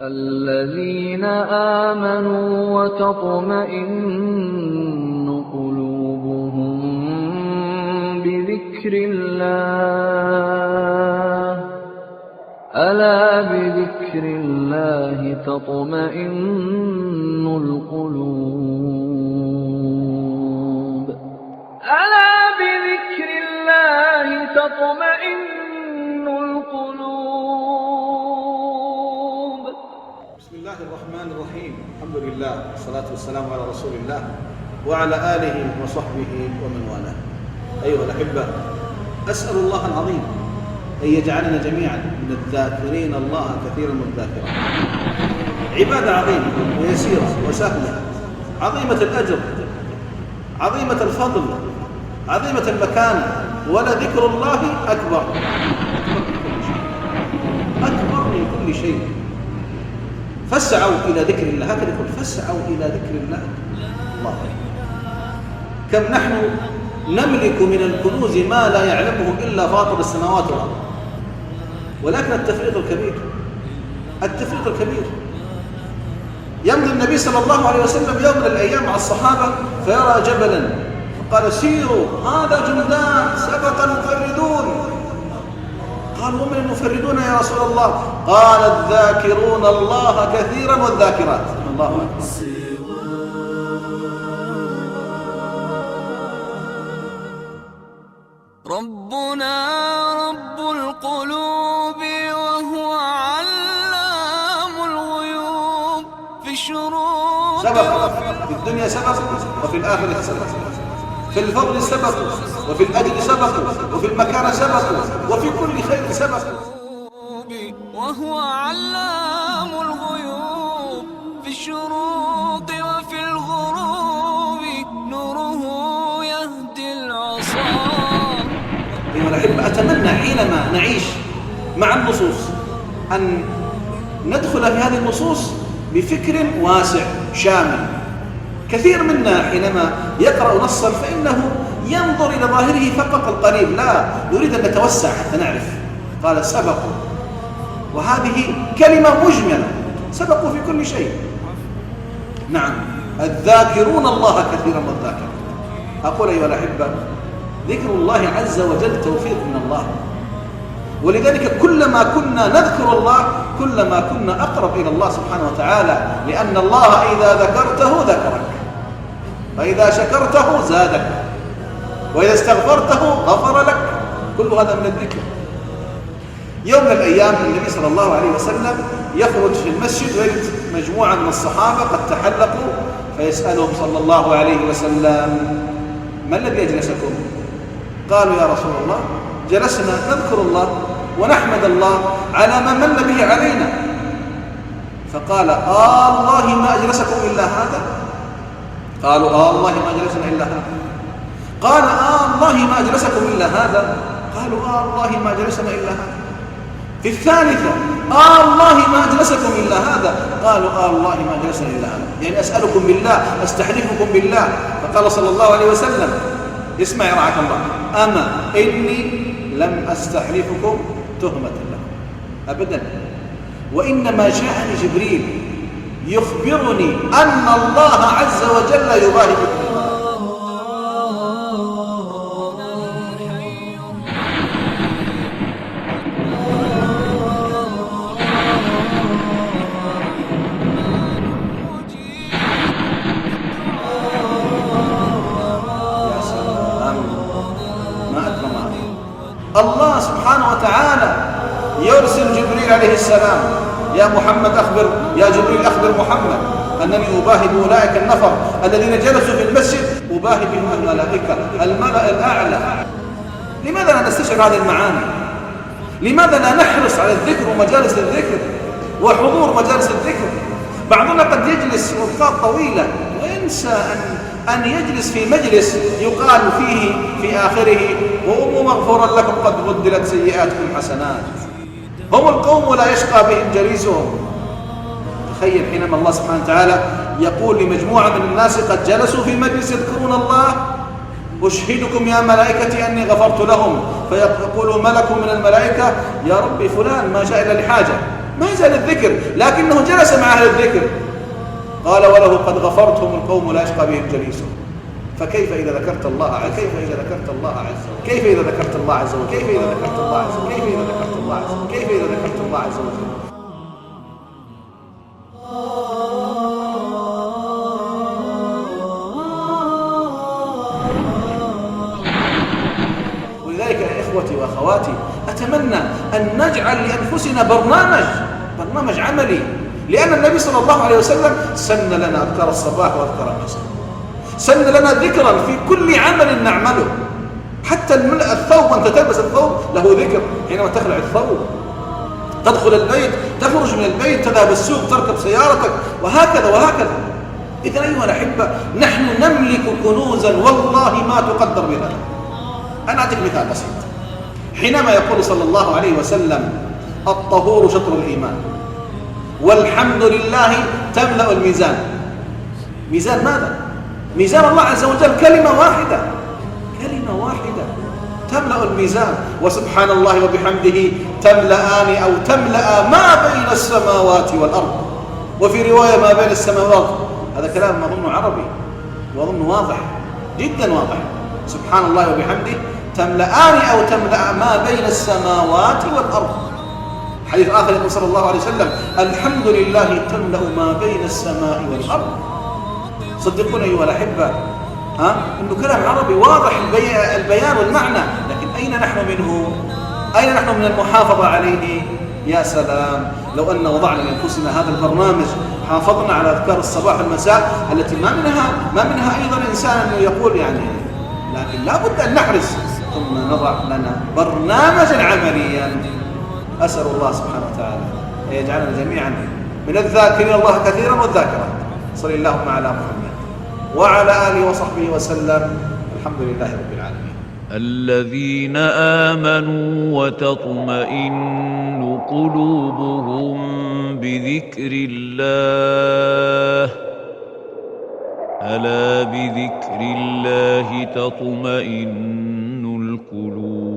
الذين آمنوا وتطمئن قلوبهم بذكر الله ألا بذكر الله تطمئن القلوب ألا بذكر الله تطمئن القلوب. بسم الله الرحمن الرحيم. الحمد لله والصلاة والسلام على رسول الله وعلى آله وصحبه ومن والاه. أيها الأحبة، أسأل الله العظيم أن يجعلنا جميعا من الذاكرين الله كثيرا والذاكرات. عبادة عظيمة ويسيرة وسهلة، عظيمة الأجر، عظيمة الفضل، عظيمة المكانة، ولذكر الله أكبر من كل شيء. فاسعوا إلى ذكر الله، هكذا يقول فاسعوا إلى ذكر الله. الله كم نحن نملك من الكنوز ما لا يعلمه إلا فاطر السماوات والأرض، ولكن التفريط الكبير. يمضي النبي صلى الله عليه وسلم يوم من الأيام مع الصحابة فيرى جبلا فقال سيروا هذا جندان سبق المفردون. قالوا ومن المفردون يا رسول الله؟ قال الذاكرون الله كثيرا والذاكرات. الله أكبر. ربنا رب القلوب وهو علام الغيوب. في الشروق سبق في الدنيا سبق وفي الآخرة سبق، في الفضل سبق وفي الأجل سبق وفي المكان سبق وفي كل خير سبق. وهو علام الغيوب. في الشروق وفي الغروب نوره يهدي العصا. أيها الأحبة، أتمنى حينما نعيش مع النصوص أن ندخل في هذه النصوص بفكر واسع شامل. كثير منا حينما يقرأ نصا فإنه ينظر إلى ظاهره فقط القريب، لا يريد أن نتوسع حتى نعرف. قال سبقوا، وهذه كلمة مجملة، سبقوا في كل شيء. نعم، الذاكرون الله كثيرا والذاكرات. أقول أيها الأحبة، ذكر الله عز وجل توفيق من الله، ولذلك كلما كنا نذكر الله كلما كنا أقرب إلى الله سبحانه وتعالى، لأن الله إذا ذكرته ذكرك، وإذا شكرته زادك، وإذا استغفرته غفر لك. كل هذا من الذكر. يوم من الأيام النبي صلى الله عليه وسلم يخرج في المسجد ويجد مجموعة من الصحابة قد تحلقوا، فيسألهم صلى الله عليه وسلم ما الذي أجلسكم؟ قالوا يا رسول الله جلسنا نذكر الله ونحمد الله على ما من به علينا. فقال الله ما أجلسكم إلا هذا؟ قالوا الله ما أجلسنا إلا هذا. قال الله ما أجلسكم إلا هذا؟ قالوا الله ما أجلسنا إلا هذا. في الثالثة الله ما أجلسكم إلا هذا؟ قالوا الله ما أجلسنا إلا هذا. يعني أسألكم بالله، أستحلفكم بالله. فقال صلى الله عليه وسلم اسمع يا رعاك الله، أما إني لم أستحلفكم تهمة لكم أبدا، وإنما جاءني جبريل يخبرني أن الله عز وجل يباهي بكم. الله سبحانه وتعالى يرسل جبريل عليه السلام، يا محمد أخبر، يا جبريل أخبر محمد أنني أباهي بأولئك النفر الذين جلسوا في المسجد، أباهي بهم الملائكة الملأ الأعلى. لماذا لا نستشعر هذه المعاني؟ لماذا لا نحرص على الذكر ومجالس الذكر وحضور مجالس الذكر؟ بعضنا قد يجلس وقت طويلة وينسى أن يجلس في مجلس يقال فيه في آخره وهم مغفورا لكم قد بدلت سيئاتكم حسنات. هم القوم لا يشقى بهم جليسهم. تخيل حينما الله سبحانه وتعالى يقول لمجموعة من الناس قد جلسوا في مجلس يذكرون الله أشهدكم يا ملائكتي أني غفرت لهم، فيقول ملك من الملائكة يا ربي فلان ما جاء إلا لحاجة، ما زال الذكر، لكنه جلس مع أهل الذكر. قال وله قد غفرتهم القوم لا يشقى بهم جليسهم. فكيف إذا ذكرت الله عز وجل؟ كيف إذا ذكرت الله عز وجل؟ كيف إذا ذكرت الله عز وجل؟ كيف إذا ذكرت الله عز وجل؟ كيف إذا ذكرت الله عز وجل؟ كيف إذا ذكرت الله عز وجل؟ ولذلك يا إخوتي وأخواتي أتمنى أن نجعل لأنفسنا برنامج عملي، لأن النبي صلى الله عليه وسلم سن لنا أذكار الصباح وأذكار المساء، سن لنا ذكرا في كل عمل نعمله. حتى الثوب، أنت تلبس الثوب له ذكر، حينما تخلع الثوب، تدخل البيت، تخرج من البيت، تذهب السوق، تركب سيارتك، وهكذا وهكذا. إذن أيها الأحبة، نحن نملك كنوزا والله ما تقدر بها. أنا أعطيك مثال بسيط. حينما يقول صلى الله عليه وسلم الطهور شطر الإيمان والحمد لله تملأ الميزان. ميزان ماذا؟ ميزان الله عز وجل كلمة واحدة تملأ الميزان. وسبحان الله وبحمده تملأان أو تملأ ما بين السماوات والأرض، وفي رواية ما بين السماوات. هذا كلام أظن عربي وأظن واضح جدا واضح. سبحان الله وبحمده تملأان أو تملأ ما بين السماوات والأرض. حديث آخر يقول صلى الله عليه وسلم الحمد لله تملأ ما بين السماء والأرض. صدقوني أيها الأحبة، إنه كلام عربي واضح البيان والمعنى، لكن أين نحن منه؟ أين نحن من المحافظة عليه؟ يا سلام لو أن وضعنا لأنفسنا هذا البرنامج، حافظنا على أذكار الصباح والمساء التي ما منها أيضا إنسان يقول يعني، لكن لا بد أن نحرص ثم نضع لنا برنامجا عمليا. أسأل الله سبحانه وتعالى أن يجعلنا جميعا من الذاكرين الله كثيرا والذاكرات. صلى اللهم على محمد وعلى آله وصحبه وسلم. الحمد لله رب العالمين. الذين آمنوا وتطمئن قلوبهم بذكر الله ألا بذكر الله تطمئن القلوب.